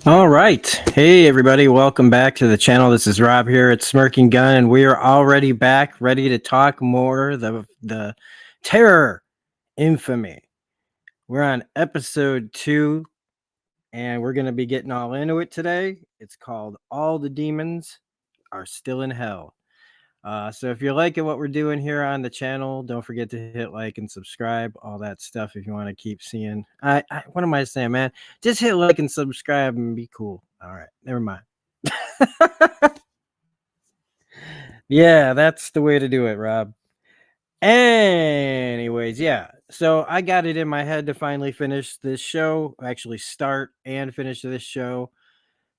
All right. Hey, everybody. Welcome back to the channel. This is Rob here at Smirking Gun, and we are already back ready to talk more the terror infamy. We're on episode 2, and we're going to be getting all into it today. It's called All the Demons Are Still in Hell. So if you're liking what we're doing here on the channel, don't forget to hit like and subscribe, all that stuff if you want to keep seeing. What am I saying, man? Just hit like and subscribe and be cool. All right, never mind. Yeah, that's the way to do it, Rob. Anyways, yeah. So I got it in my head to finally finish this show, actually start and finish this show.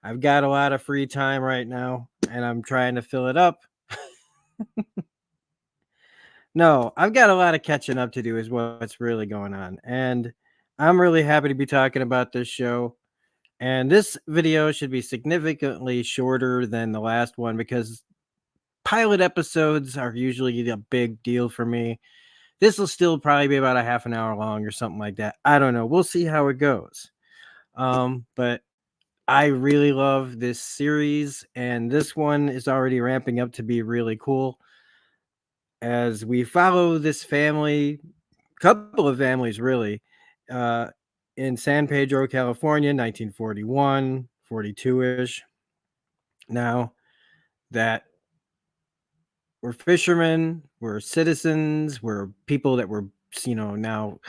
I've got a lot of free time right now, and I'm trying to fill it up. No, I've got a lot of catching up to do is what's really going on. And I'm really happy to be talking about this show. And this video should be significantly shorter than the last one because pilot episodes are usually a big deal for me. This will still probably be about a half an hour long or something like that. I don't know. We'll see how it goes. But I really love this series, and this one is already ramping up to be really cool as we follow this family, couple of families really, uh, in San Pedro, California, 1941, 42-ish. Now that we're fishermen, we're citizens, we're people that were, now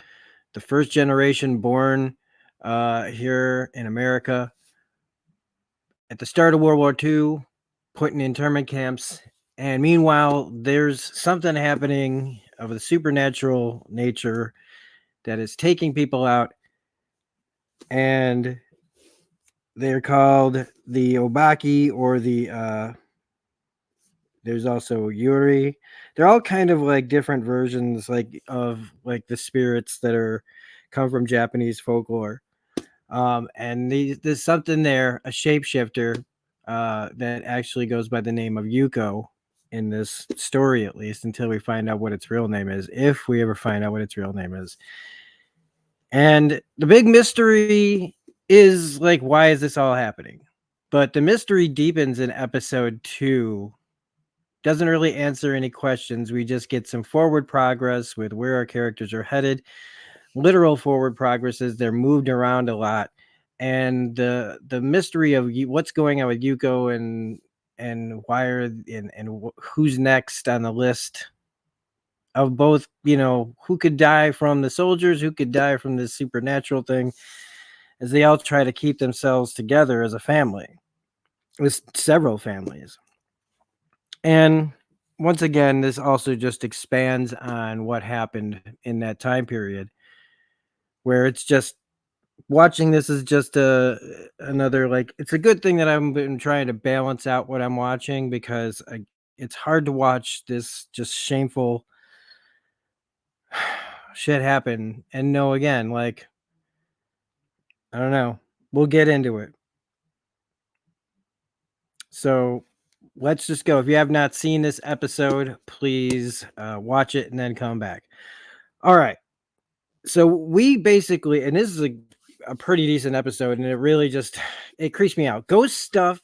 the first generation born here in America at the start of World War II, put in internment camps. And meanwhile, there's something happening of the supernatural nature that is taking people out, and they're called the Obaki or there's also Yuri. They're all kind of like different versions of the spirits that are come from Japanese folklore. And there's something there, a shapeshifter that actually goes by the name of Yuko in this story, at least until we find out what its real name is, if we ever find out what its real name is. And the big mystery is like, why is this all happening? But the mystery deepens in episode 2. Doesn't really answer any questions. We just get some forward progress with where our characters are headed. Literal forward progress is they're moved around a lot. And the mystery of what's going on with Yuko and why are and who's next on the list of both, who could die from the soldiers, who could die from this supernatural thing, as they all try to keep themselves together as a family with several families. And once again, this also just expands on what happened in that time period, where it's just watching this is just another, like, it's a good thing that I've been trying to balance out what I'm watching, because it's hard to watch this just shameful shit happen and know, again, like, I don't know. We'll get into it. So let's just go. If you have not seen this episode, please watch it and then come back. All right. So we basically, and this is a pretty decent episode, and it really just, it creeps me out. Ghost stuff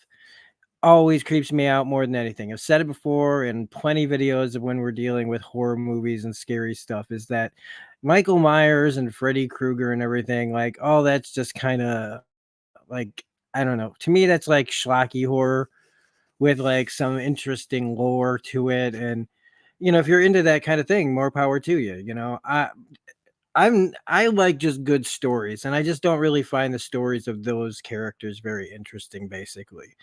always creeps me out more than anything. I've said it before in plenty of videos of when we're dealing with horror movies and scary stuff, is that Michael Myers and Freddy Krueger and everything, like, oh, that's just kind of like, I don't know. To me, that's like schlocky horror with like some interesting lore to it. And, if you're into that kind of thing, more power to you. I like just good stories, and I just don't really find the stories of those characters very interesting, basically.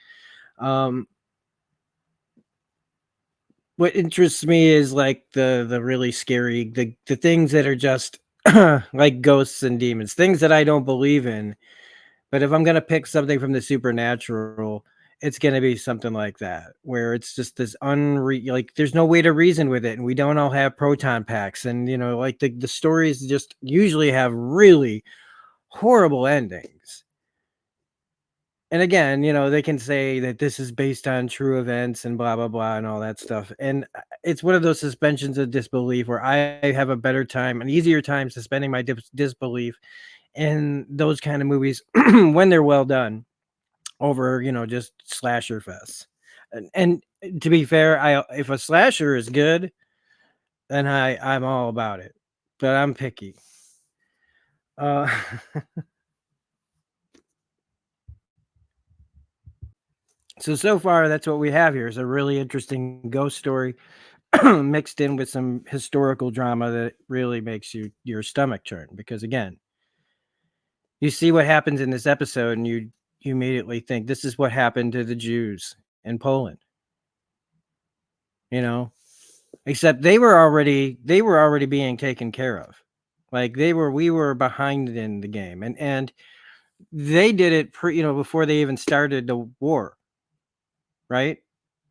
Um, what interests me is like the really scary, the things that are just like ghosts and demons, things that I don't believe in. But if I'm gonna pick something from the supernatural, it's gonna be something like that, where it's just this like, there's no way to reason with it, and we don't all have proton packs, and like the stories just usually have really horrible endings. And again, they can say that this is based on true events and blah blah blah and all that stuff. And it's one of those suspensions of disbelief where I have a better time, an easier time suspending my disbelief in those kind of movies when they're well done. over, just slasher fests. And to be fair, I if a slasher is good, then I'm all about it, but I'm picky. Uh, so far, that's what we have here is a really interesting ghost story mixed in with some historical drama that really makes your stomach turn because again, you see what happens in this episode and you immediately think this is what happened to the Jews in Poland, you know? Except they were already being taken care of. Like we were behind in the game and they did it before they even started the war, right?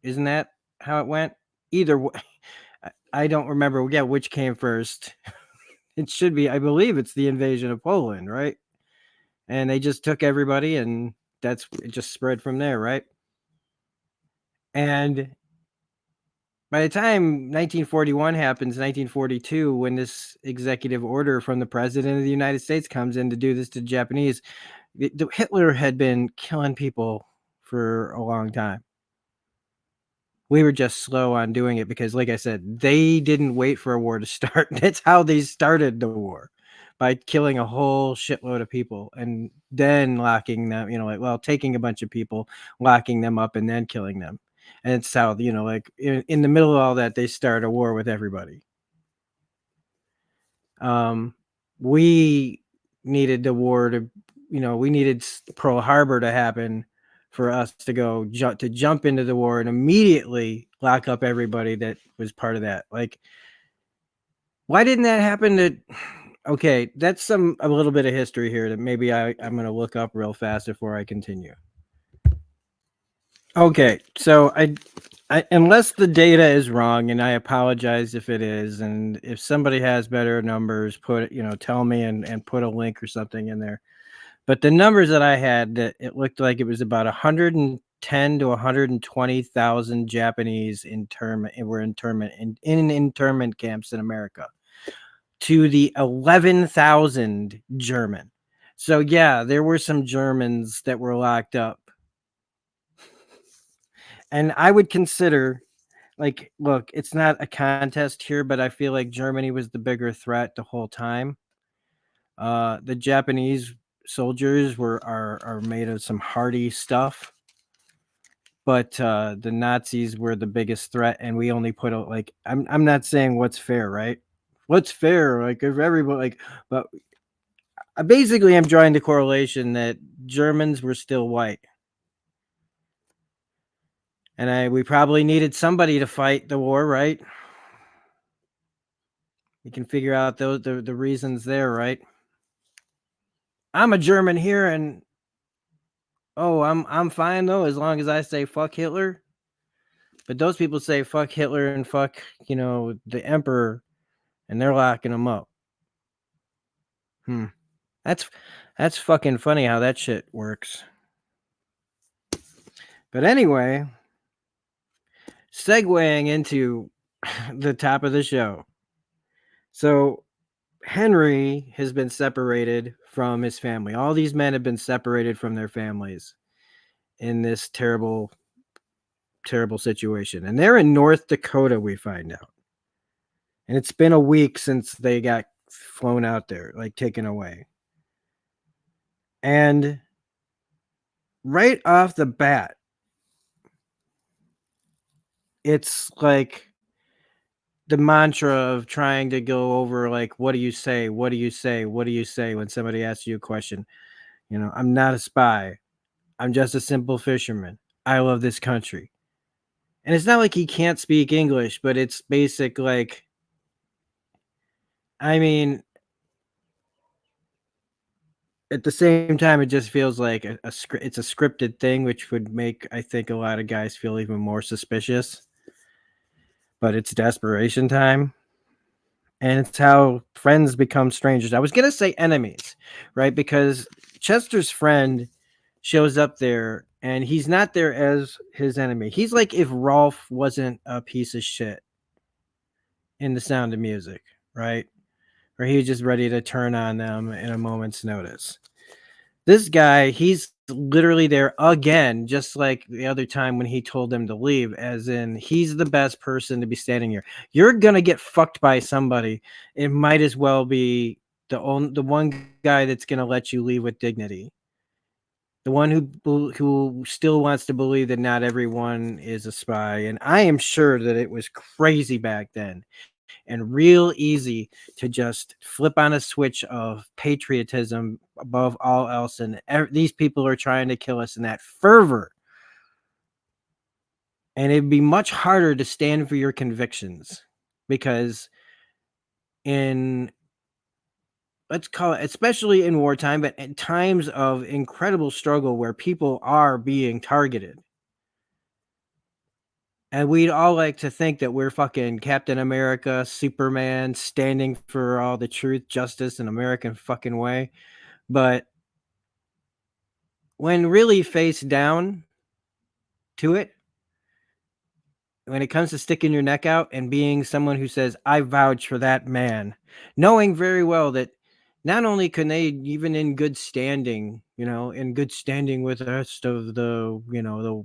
Isn't that how it went? Either way, I don't remember which came first. It should be, I believe it's the invasion of Poland, right? And they just took everybody and it just spread from there, right? And by the time 1941 happens, 1942, when this executive order from the president of the United States comes in to do this to the Japanese, Hitler had been killing people for a long time. We were just slow on doing it because, like I said, they didn't wait for a war to start. That's how they started the war, by killing a whole shitload of people and then locking them, taking a bunch of people, locking them up, and then killing them. And it's how, in the middle of all that, they start a war with everybody. Um, we needed the war to, we needed Pearl Harbor to happen for us to jump into the war and immediately lock up everybody that was part of that. Like, why didn't that happen okay, that's a little bit of history here that maybe I'm going to look up real fast before I continue. Okay, so unless the data is wrong, and I apologize if it is, and if somebody has better numbers, tell me and put a link or something in there. But the numbers that I had, that it looked like it was about 110 to 120,000 Japanese were in internment camps in America, to the 11,000 German. So yeah, there were some Germans that were locked up. And I would consider, like, look, it's not a contest here, but I feel like Germany was the bigger threat the whole time. The Japanese soldiers are made of some hardy stuff, but the Nazis were the biggest threat, and we only put out like I'm not saying what's fair, right? What's fair? Like if everybody but I basically am drawing the correlation that Germans were still white. And we probably needed somebody to fight the war, right? You can figure out the reasons there, right? I'm a German here, and oh, I'm fine though as long as I say fuck Hitler. But those people say fuck Hitler and fuck the emperor, and they're locking them up. That's that's fucking funny how that shit works. But anyway, segueing into the top of the show. So Henry has been separated from his family. All these men have been separated from their families in this terrible, terrible situation. And they're in North Dakota, we find out. And it's been a week since they got flown out there, like taken away. And right off the bat, it's like the mantra of trying to go over, like, what do you say? What do you say? What do you say when somebody asks you a question? I'm not a spy. I'm just a simple fisherman. I love this country. And it's not like he can't speak English, but it's basic, like, I mean, at the same time, it just feels like it's a scripted thing, which would make, I think, a lot of guys feel even more suspicious. But it's desperation time. And it's how friends become strangers. I was going to say enemies, right? Because Chester's friend shows up there and he's not there as his enemy. He's like if Rolf wasn't a piece of shit in The Sound of Music, right? Or he was just ready to turn on them in a moment's notice. This guy, he's literally there again, just like the other time when he told them to leave, as in he's the best person to be standing here. You're gonna get fucked by somebody. It might as well be the one guy that's gonna let you leave with dignity. The one who still wants to believe that not everyone is a spy. And I am sure that it was crazy back then and real easy to just flip on a switch of patriotism above all else. And these people are trying to kill us in that fervor. And it'd be much harder to stand for your convictions because in, let's call it, especially in wartime, but at times of incredible struggle where people are being targeted. And we'd all like to think that we're fucking Captain America, Superman, standing for all the truth, justice, and American fucking way. But when really face down to it, when it comes to sticking your neck out and being someone who says, I vouch for that man, knowing very well that not only can they, even in good standing, in good standing with the rest of the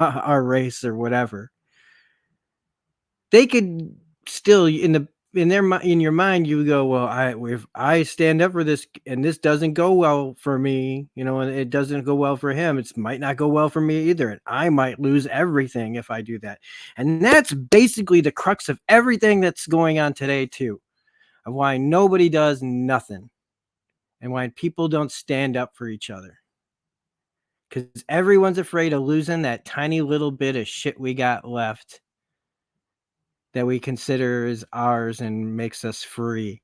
our race or whatever, they could still in your mind you go, well, if I stand up for this and this doesn't go well for me, and it doesn't go well for him, it might not go well for me either, and I might lose everything if I do that. And that's basically the crux of everything that's going on today too, of why nobody does nothing and why people don't stand up for each other, because everyone's afraid of losing that tiny little bit of shit we got left that we consider is ours and makes us free.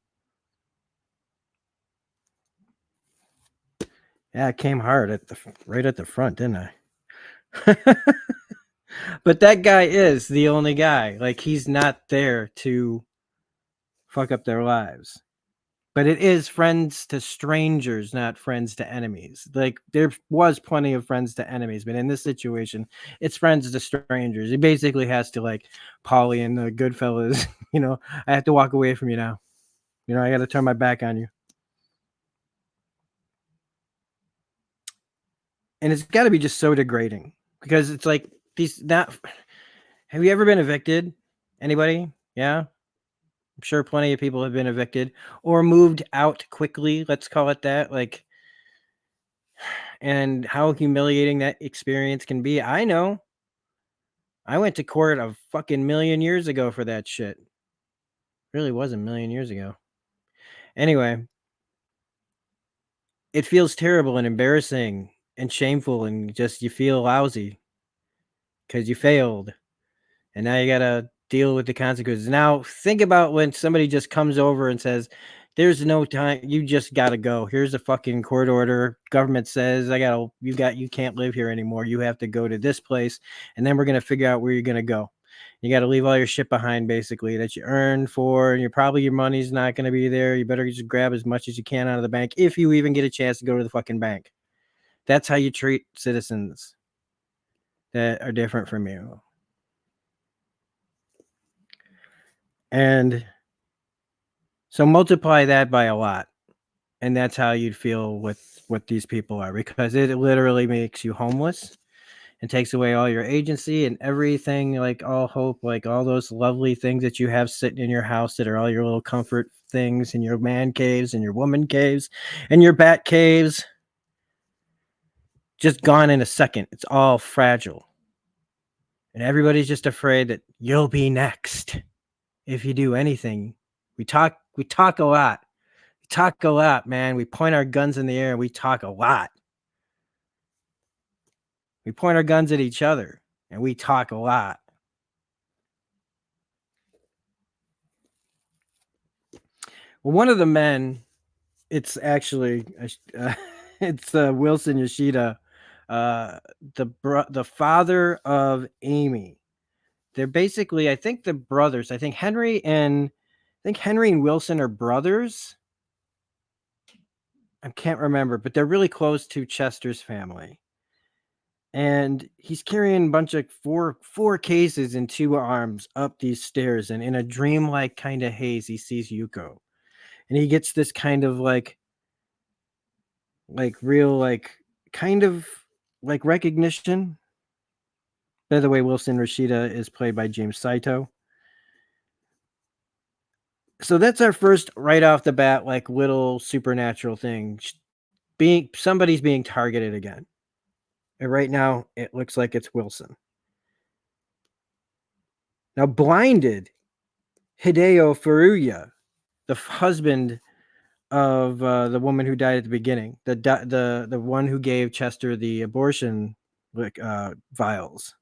Yeah, it came hard right at the front, didn't I? But that guy is the only guy. Like, he's not there to fuck up their lives. But it is friends to strangers, not friends to enemies. Like, there was plenty of friends to enemies, but in this situation, it's friends to strangers. He basically has to, like Polly and the Goodfellas, I have to walk away from you now. I got to turn my back on you. And it's got to be just so degrading because it's like these not. Have you ever been evicted? Anybody? Yeah, I'm sure plenty of people have been evicted or moved out quickly. Let's call it that. Like, and how humiliating that experience can be. I know. I went to court a fucking million years ago for that shit. Really was a million years ago. Anyway, it feels terrible and embarrassing and shameful, and just you feel lousy because you failed. And now you gotta deal with the consequences. Now think about when somebody just comes over and says, "There's no time. You just gotta go. Here's a fucking court order. Government says you can't live here anymore. You have to go to this place, and then we're gonna figure out where you're gonna go. You got to leave all your shit behind, basically, that you earned for, and your money's not gonna be there. You better just grab as much as you can out of the bank if you even get a chance to go to the fucking bank. That's how you treat citizens that are different from you." And so multiply that by a lot, and that's how you'd feel with what these people are, because it literally makes you homeless and takes away all your agency and everything, like all hope, like all those lovely things that you have sitting in your house that are all your little comfort things and your man caves and your woman caves and your bat caves, just gone in a second. It's all fragile. And everybody's just afraid that you'll be next if you do anything. We talk a lot. We talk a lot, man. We point our guns in the air and we talk a lot. We point our guns at each other and we talk a lot. Well, one of the men, it's actually it's Wilson Yoshida, the father of Amy. They're basically, I think, the brothers. I think Henry and Wilson are brothers. I can't remember, but they're really close to Chester's family. And he's carrying a bunch of four cases in two arms up these stairs, and in a dreamlike kind of haze, he sees Yuko, and he gets this kind of like like real, like kind of like recognition. By the way, Wilson Rashida is played by James Saito. So that's our first right off the bat, like little supernatural thing. Being somebody's being targeted again. And right now it looks like it's Wilson. Now, blinded Hideo Furuya, the husband of the woman who died at the beginning, the one who gave Chester the abortion like vials.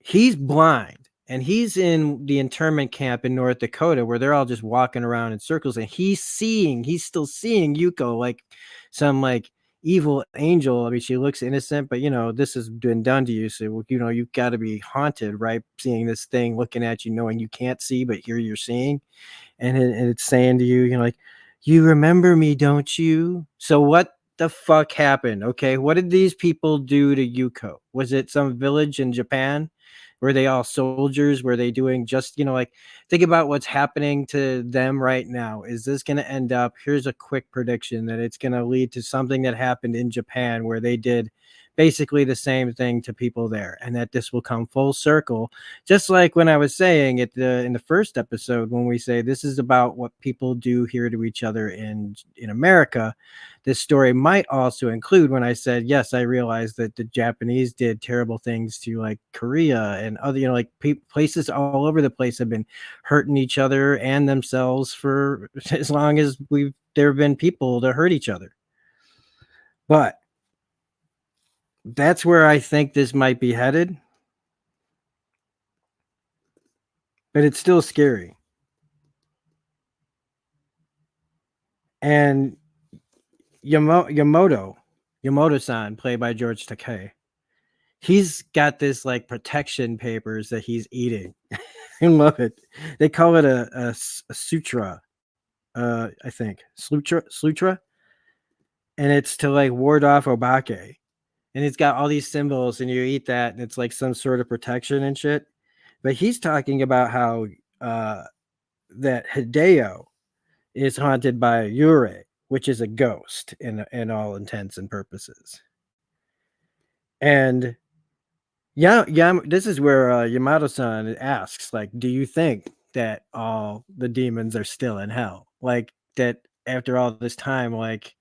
He's blind, and he's in the internment camp in North Dakota where they're all just walking around in circles, and he's still seeing Yuko like some like evil angel. I mean, she looks innocent, but this has been done to you, so you've got to be haunted, right? Seeing this thing looking at you, knowing you can't see, but here you're seeing, and it's saying to you, like, you remember me, don't you? So what the fuck happened? Okay, what did these people do to Yuko? Was it some village in Japan? Were they all soldiers? Were they doing just, like, think about what's happening to them right now. Is this going to end up? Here's a quick prediction that it's going to lead to something that happened in Japan where they did basically the same thing to people there, and that this will come full circle, just like when I was saying in the first episode, when we say this is about what people do here to each other in America. This story might also include when I said, yes, I realized that the Japanese did terrible things to like Korea and other, like places all over the place have been hurting each other and themselves for as long as there have been people to hurt each other. But that's where I think this might be headed. But it's still scary. And Yamoto-san, played by George Takei, he's got this like protection papers that he's eating. I love it. They call it a sutra, I think sutra, and it's to like ward off obake. And it's got all these symbols, and you eat that, and it's like some sort of protection and shit. But he's talking about how that Hideo is haunted by Yurei, which is a ghost in all intents and purposes. And yeah, this is where Yamato-san asks, like, do you think that all the demons are still in hell? Like that after all this time, like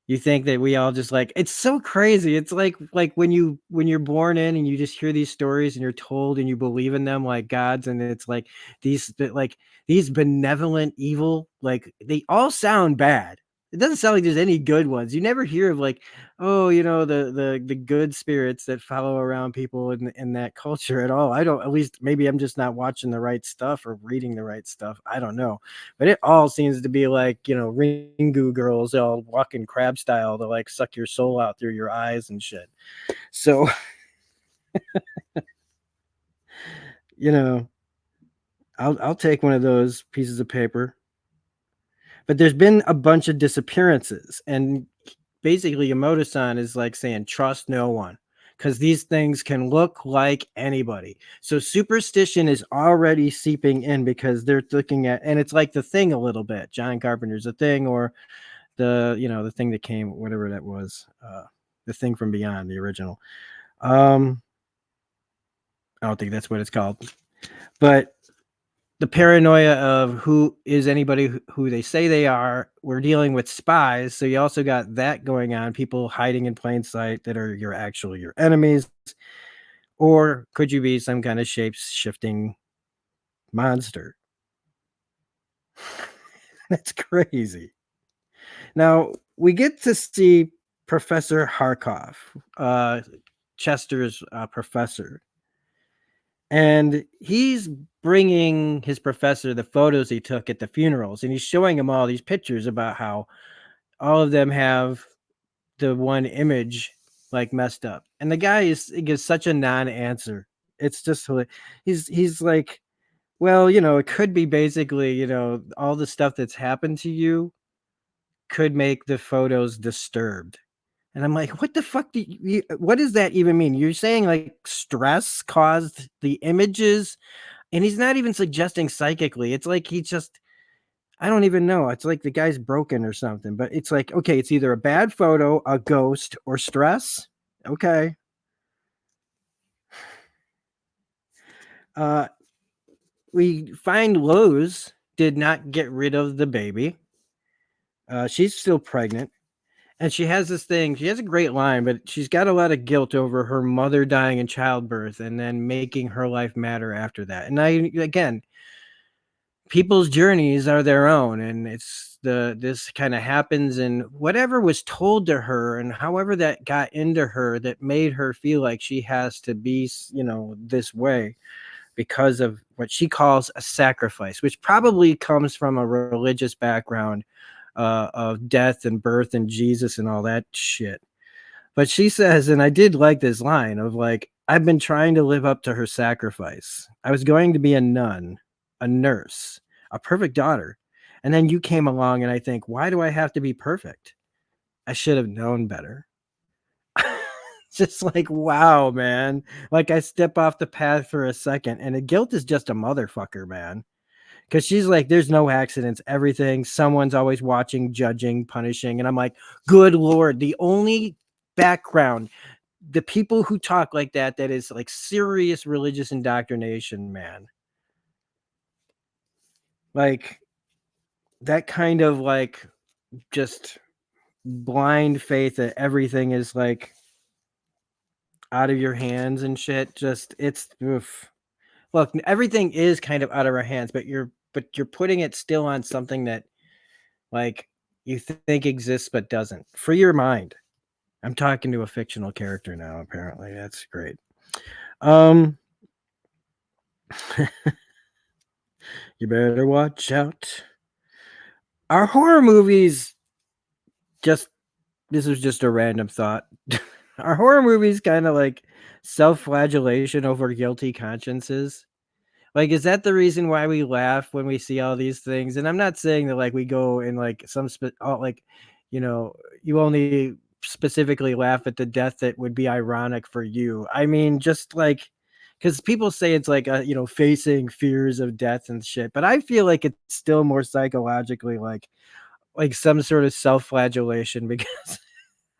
you think that we all just like it's so crazy. It's like when you're born in and you just hear these stories and you're told and you believe in them like gods, and it's like these benevolent evil, like they all sound bad. It doesn't sound like there's any good ones. You never hear of like, oh, the good spirits that follow around people in that culture at all. I don't, at least maybe I'm just not watching the right stuff or reading the right stuff. I don't know. But it all seems to be like, Ringu girls all walking crab style to like suck your soul out through your eyes and shit. So, you know, I'll take one of those pieces of paper. But there's been a bunch of disappearances, and basically Yamato-san is like saying trust no one, because these things can look like anybody. So superstition is already seeping in because they're looking at, and it's like The Thing a little bit. John Carpenter's The Thing, or the thing that came, whatever that was, The Thing from Beyond, the original. I don't think that's what it's called, but the paranoia of who is anybody who they say they are. We're dealing with spies, so you also got that going on, people hiding in plain sight that are your enemies. Or could you be some kind of shape-shifting monster? That's crazy. Now we get to see Professor Harkov, Chester's professor, and he's bringing his professor the photos he took at the funerals, and he's showing him all these pictures about how all of them have the one image like messed up, and the guy gives such a non-answer. It's just he's like, well, it could be basically, all the stuff that's happened to you could make the photos disturbed. And I'm like, what the fuck what does that even mean? You're saying like stress caused the images, and he's not even suggesting psychically. It's like he just, I don't even know. It's like the guy's broken or something, but it's like, okay, it's either a bad photo, a ghost, or stress. Okay. Uh, we find Lowe's did not get rid of the baby. She's still pregnant. And she has this thing. She has a great line, but she's got a lot of guilt over her mother dying in childbirth and then making her life matter after that. And again, people's journeys are their own, and this kind of happens, and whatever was told to her and however that got into her that made her feel like she has to be, this way because of what she calls a sacrifice, which probably comes from a religious background of death and birth and Jesus and all that shit. But she says, and I did like this line of like, I've been trying to live up to her sacrifice. I was going to be a nun, a nurse, a perfect daughter. And then you came along, and I think, why do I have to be perfect? I should have known better. Just like, wow, man. Like, I step off the path for a second, and the guilt is just a motherfucker, man. Because she's like, there's no accidents, everything. Someone's always watching, judging, punishing. And I'm like, good Lord, the only background, the people who talk like that is like serious religious indoctrination, man. Like that kind of like just blind faith that everything is like out of your hands and shit. Just it's oof. Look, everything is kind of out of our hands, but you're putting it still on something that like you think exists but doesn't. Free your mind. I'm talking to a fictional character now, apparently. That's great. Um you better watch out. Our horror movies just this was just a random thought. Are horror movies kind of like self-flagellation over guilty consciences? Like, is that the reason why we laugh when we see all these things? And I'm not saying that like we go and like like, you know, you only specifically laugh at the death that would be ironic for you. I mean, just like because people say it's like facing fears of death and shit, but I feel like it's still more psychologically like some sort of self-flagellation because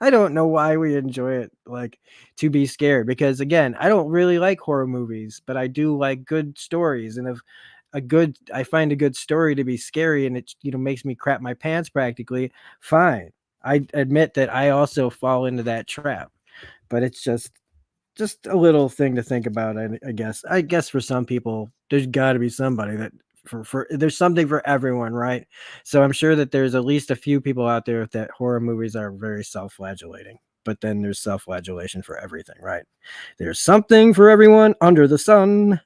I don't know why we enjoy it, like, to be scared because, again, I don't really like horror movies, but I do like good stories, and if I find a good story to be scary and it, makes me crap my pants practically, fine. I admit that I also fall into that trap, but it's just a little thing to think about, I guess. I guess for some people, there's gotta be somebody that for there's something for everyone, right? So I'm sure that there's at least a few people out there that horror movies are very self-flagellating, but then there's self-flagellation for everything, right? There's something for everyone under the sun.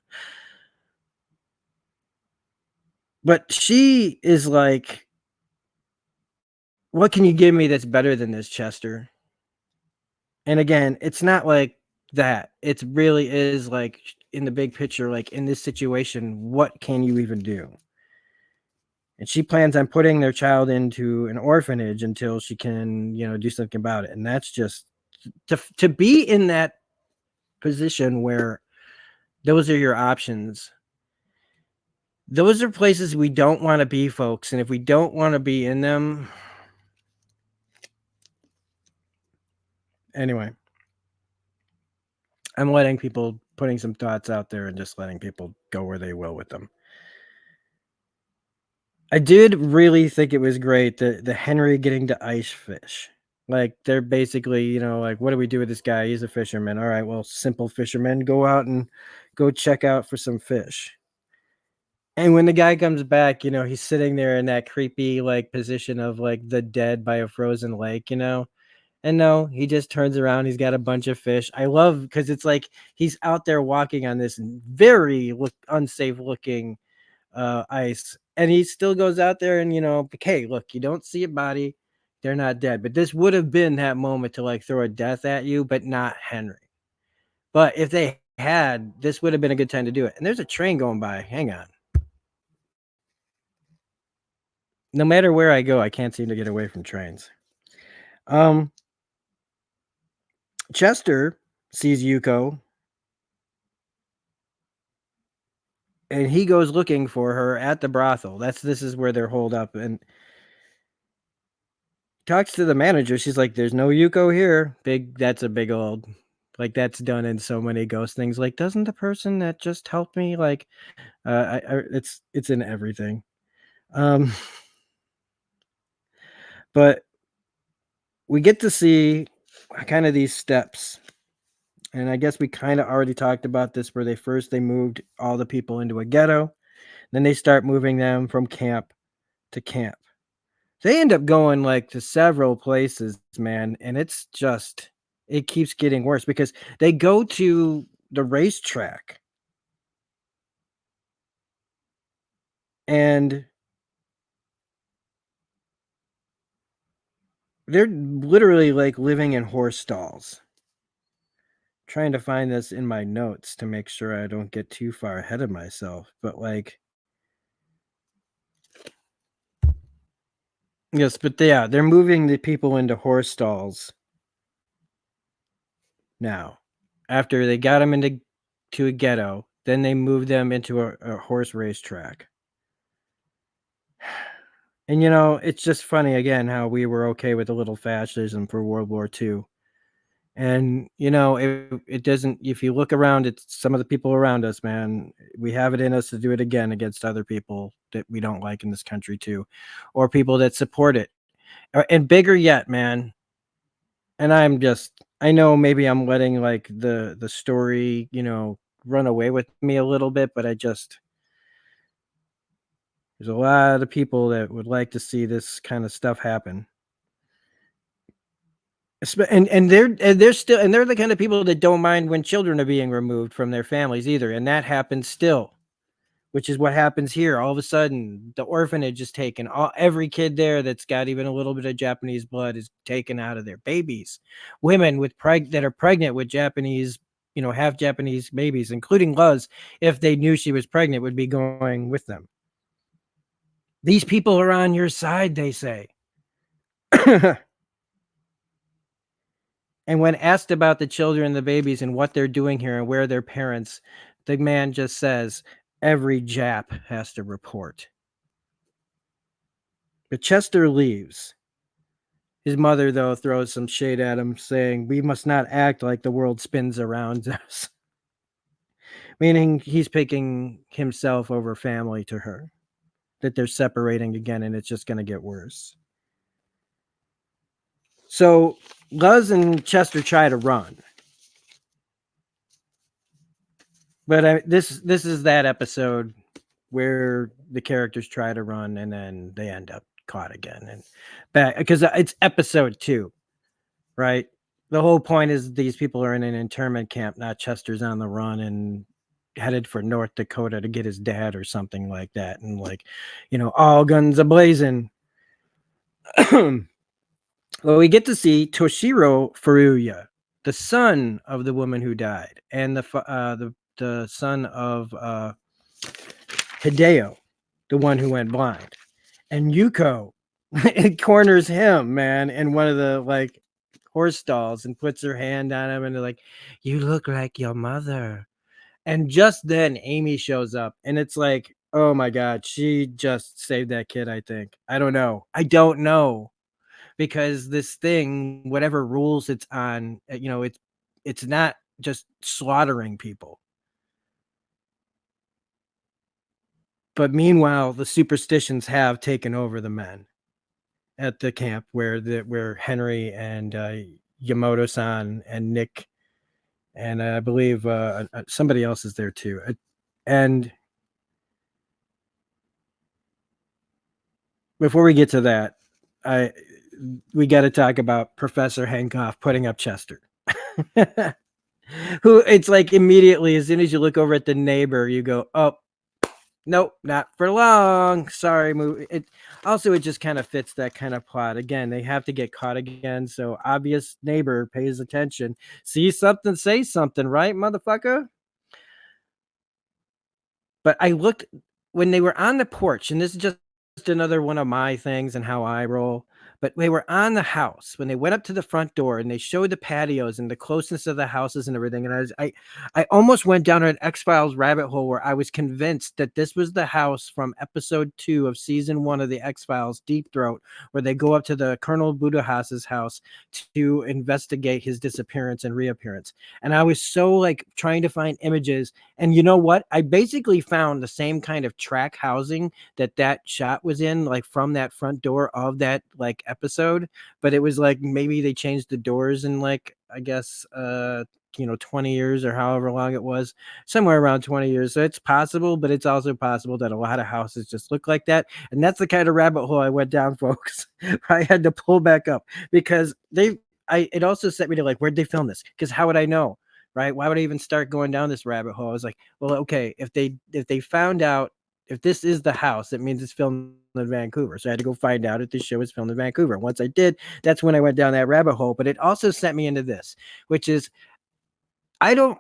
But she is like, "What can you give me that's better than this, Chester?" And again, it's not like that. It really is like in the big picture, like in this situation, what can you even do? And she plans on putting their child into an orphanage until she can, do something about it. And that's just to be in that position where those are your options. Those are places we don't want to be, folks. And if we don't want to be in them, anyway, I'm letting people putting some thoughts out there and just letting people go where they will with them. I did really think it was great the Henry getting to ice fish. Like they're basically, like what do we do with this guy? He's a fisherman. All right, well, simple fisherman, go out and go check out for some fish. And when the guy comes back, he's sitting there in that creepy like position of like the dead by a frozen lake. And no, he just turns around, he's got a bunch of fish. I love because it's like he's out there walking on this very unsafe looking ice, and he still goes out there and okay, look, you don't see a body, they're not dead, but this would have been that moment to like throw a death at you, but not Henry. But if they had, this would have been a good time to do it. And there's a train going by. Hang on. No matter where I go, I can't seem to get away from trains. um Chester sees Yuko and he goes looking for her at the brothel. This is where they're holed up, and talks to the manager. She's like, "There's no Yuko here." That's a big old, like, that's done in so many ghost things. Like, doesn't the person that just helped me, like, it's in everything. Um, but we get to see kind of these steps, and I guess we kind of already talked about this, where they moved all the people into a ghetto, then they start moving them from camp to camp. They end up going, like, to several places, man, and it keeps getting worse because they go to the racetrack, and they're literally, like, living in horse stalls. Trying to find this in my notes to make sure I don't get too far ahead of myself, but, like, yes, but yeah, they're moving the people into horse stalls now. After they got them into to a ghetto, then they moved them into a horse racetrack. And, it's just funny again how we were okay with a little fascism for World War II. And, it doesn't, if you look around at some of the people around us, man, we have it in us to do it again against other people that we don't like in this country too, or people that support it. And bigger yet, man. And I know maybe I'm letting, like, the story, run away with me a little bit, but there's a lot of people that would like to see this kind of stuff happen. And they're the kind of people that don't mind when children are being removed from their families either, and that happens still, which is what happens here. All of a sudden, the orphanage is taken. Every kid there that's got even a little bit of Japanese blood is taken out of their babies. Women that are pregnant with Japanese, half Japanese babies, including Luz, if they knew she was pregnant, would be going with them. These people are on your side, they say. And when asked about the children and the babies and what they're doing here and where their parents, the man just says, every Jap has to report. But Chester leaves. His mother, though, throws some shade at him, saying, "We must not act like the world spins around us." Meaning he's picking himself over family to her, that they're separating again and it's just going to get worse. So Luz and Chester try to run. But this is that episode where the characters try to run and then they end up caught again and back, because it's episode 2, right? The whole point is these people are in an internment camp, not Chester's on the run and headed for North Dakota to get his dad or something like that, and, like, all guns a-blazing. Well, we get to see Toshiro Furuya, the son of the woman who died, and the son of Hideo, the one who went blind. And Yuko it corners him, man, in one of the, like, horse stalls and puts her hand on him and they're like, "You look like your mother." And just then Amy shows up and it's like, oh my god, she just saved that kid, I think. I don't know. Because this thing, whatever rules it's on, it's not just slaughtering people. But meanwhile, the superstitions have taken over the men at the camp where Henry and Yamoto-san and Nick and I believe somebody else is there too. And before we get to that, I we got to talk about Professor Hankoff putting up Chester. Who, it's like immediately as soon as you look over at the neighbor, you go, "Oh, nope, not for long. Sorry, movie." It just kind of fits that kind of plot. Again, they have to get caught again, so obvious neighbor pays attention. See something, say something, right, motherfucker? But I looked when they were on the porch, and this is just another one of my things and how I roll. but they were on the house when they went up to the front door and they showed the patios and the closeness of the houses and everything. And I almost went down an X-Files rabbit hole where I was convinced that this was the house from episode 2 of season 1 of the X-Files, Deep Throat, where they go up to the Colonel Budahas's house to investigate his disappearance and reappearance. And I was so like trying to find images. And you know what? I basically found the same kind of track housing that shot was in, like from that front door of that like episode, but it was like maybe they changed the doors in like I guess 20 years or however long it was, somewhere around 20 years. So it's possible, but it's also possible that a lot of houses just look like that. And that's the kind of rabbit hole I went down, folks. I had to pull back up because it also set me to like, where'd they film this? Because how would I know? Right? Why would I even start going down this rabbit hole? I was like, well, okay, if they found out if this is the house, it means it's filmed in Vancouver. So I had to go find out if this show is filmed in Vancouver. Once I did, that's when I went down that rabbit hole. But it also sent me into this, which is I don't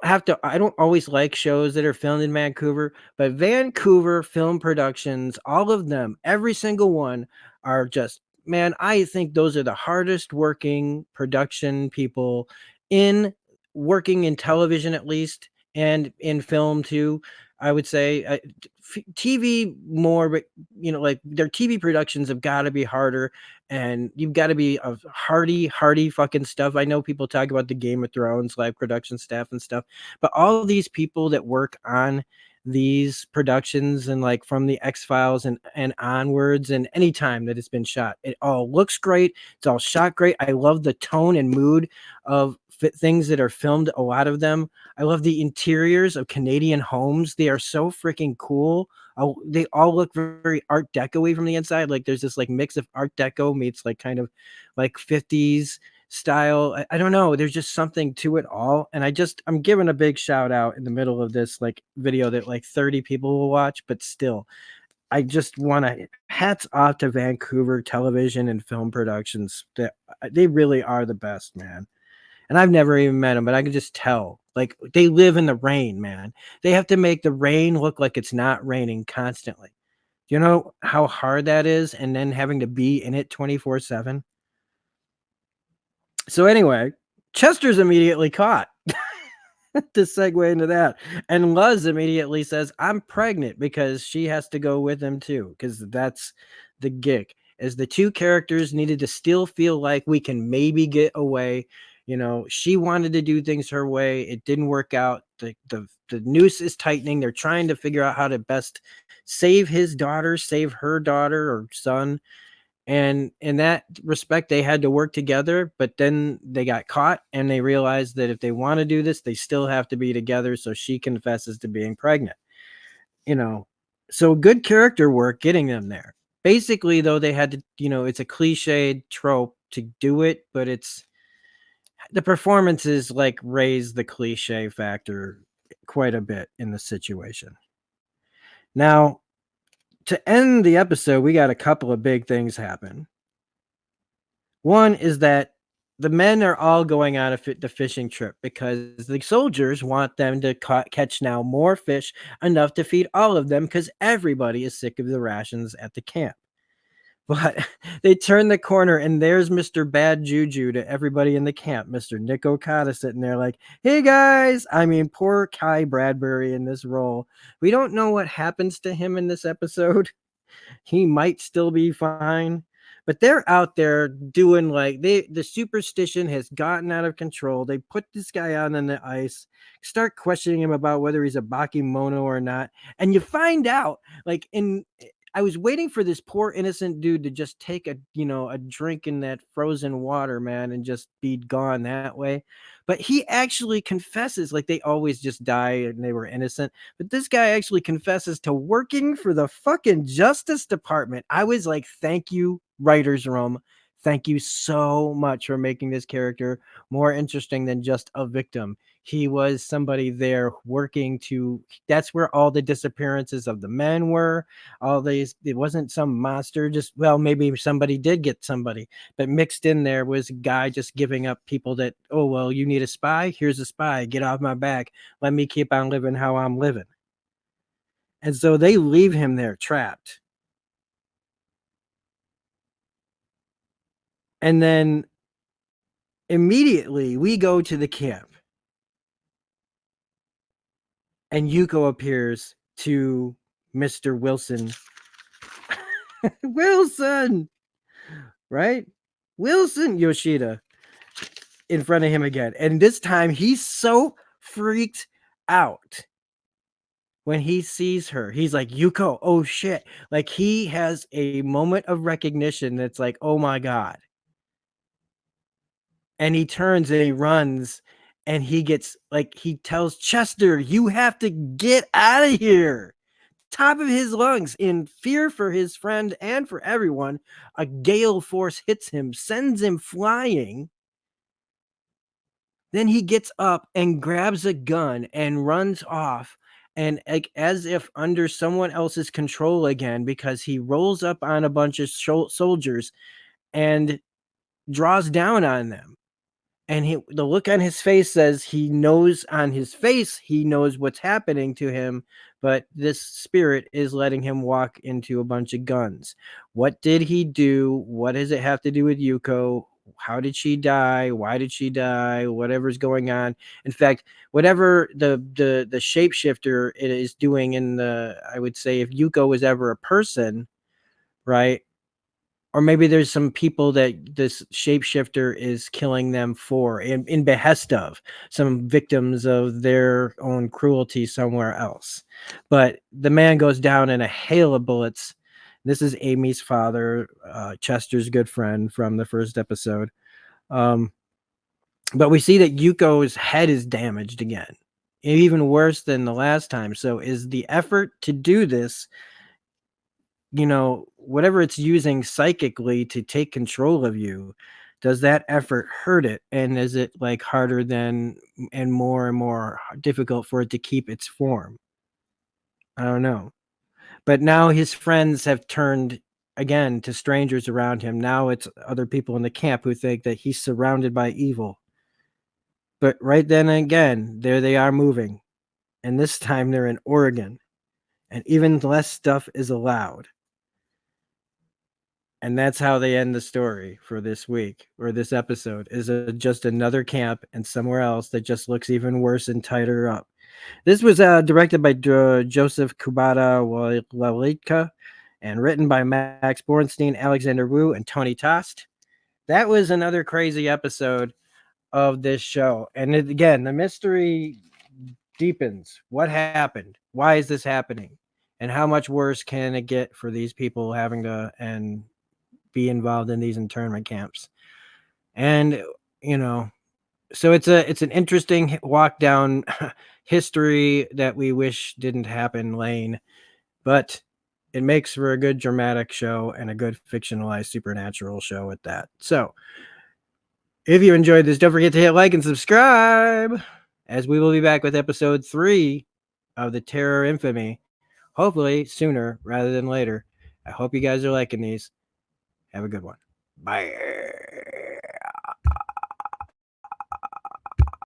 always like shows that are filmed in Vancouver, but Vancouver film productions, all of them, every single one are just, man, I think those are the hardest working production people in working in television at least and in film too. I would say TV more, but like their TV productions have got to be harder, and you've got to be of hardy fucking stuff. I know people talk about the Game of Thrones live production staff and stuff, but all of these people that work on these productions and like from the X-Files and onwards and any time that it's been shot, it all looks great. It's all shot great. I love the tone and mood of things that are filmed, a lot of them. I love the interiors of Canadian homes. They are so freaking cool. They all look very Art Deco-y from the inside. Like there's this like mix of Art Deco meets like kind of like 50s style. I don't know. There's just something to it all. And I'm giving a big shout out in the middle of this like video that like 30 people will watch, but still, I just want to hats off to Vancouver television and film productions. That they really are the best, man. And I've never even met them, but I can just tell. Like they live in the rain, man. They have to make the rain look like it's not raining constantly. Do you know how hard that is? And then having to be in it 24/7. So anyway, Chester's immediately caught. To segue into that. And Luz immediately says, I'm pregnant because she has to go with him too, because that's the gig. As the two characters needed to still feel like we can maybe get away. She wanted to do things her way. It didn't work out. The noose is tightening. They're trying to figure out how to best save his daughter, save her daughter or son, and in that respect, they had to work together, but then they got caught and they realized that if they want to do this, they still have to be together. So she confesses to being pregnant, you know. So good character work getting them there. Basically, though, they had to, it's a cliched trope to do it, but it's the performances like raise the cliche factor quite a bit in the situation. Now, to end the episode, we got a couple of big things happen. One is that the men are all going on the fishing trip because the soldiers want them to catch now more fish, enough to feed all of them because everybody is sick of the rations at the camp. But they turn the corner and there's Mr. Bad Juju to everybody in the camp, Mr. Nick Okada sitting there like, hey guys. I mean, poor Kai Bradbury in this role. We don't know what happens to him in this episode. He might still be fine, but they're out there doing like the superstition has gotten out of control. They put this guy out on the ice, start questioning him about whether he's a bakemono or not, and you find out like I was waiting for this poor innocent dude to just take a drink in that frozen water, man, and just be gone that way. But he actually confesses, like they always just die and they were innocent. But this guy actually confesses to working for the fucking Justice Department. I was like, thank you, writer's room. Thank you so much for making this character more interesting than just a victim. He was somebody there working that's where all the disappearances of the men were. All these, it wasn't some monster, just, well, maybe somebody did get somebody, but mixed in there was a guy just giving up people that, oh, well, you need a spy? Here's a spy. Get off my back. Let me keep on living how I'm living. And so they leave him there trapped. And then immediately we go to the camp and Yuko appears to Mr. Wilson. Wilson, right? Wilson Yoshida in front of him again. And this time he's so freaked out when he sees her. He's like, Yuko, oh shit. Like he has a moment of recognition that's like, oh my God. And he turns and he runs and he gets like, he tells Chester, you have to get out of here. Top of his lungs, in fear for his friend and for everyone, a gale force hits him, sends him flying. Then he gets up and grabs a gun and runs off, and like as if under someone else's control again, because he rolls up on a bunch of soldiers and draws down on them. And the look on his face says he knows what's happening to him, but this spirit is letting him walk into a bunch of guns. What did he do? What does it have to do with Yuko? How did she die? Why did she die? Whatever's going on. In fact, whatever the shapeshifter it is doing I would say if Yuko was ever a person, right? Or maybe there's some people that this shapeshifter is killing them for in behest of some victims of their own cruelty somewhere else. But the man goes down in a hail of bullets. This is Amy's father, Chester's good friend from the first episode. But we see that Yuko's head is damaged again, even worse than the last time. So is the effort to do this, whatever it's using psychically to take control of you, does that effort hurt it? And is it like harder than and more difficult for it to keep its form? I don't know. But now his friends have turned again to strangers around him. Now it's other people in the camp who think that he's surrounded by evil. But right then again, there they are moving. And this time they're in Oregon. And even less stuff is allowed. And that's how they end the story for this week or this episode is just another camp and somewhere else that just looks even worse and tighter up. This was directed by Joseph Kubata Wawika and written by Max Bornstein, Alexander Wu, and Tony Tost. That was another crazy episode of this show. And again, the mystery deepens. What happened? Why is this happening? And how much worse can it get for these people having to be involved in these internment camps? And so it's an interesting walk down history that we wish didn't happen lane, but it makes for a good dramatic show and a good fictionalized supernatural show at that. So if you enjoyed this, don't forget to hit like and subscribe, as we will be back with episode 3 of the Terror Infamy, hopefully sooner rather than later. I hope you guys are liking these. Have a good one. Bye.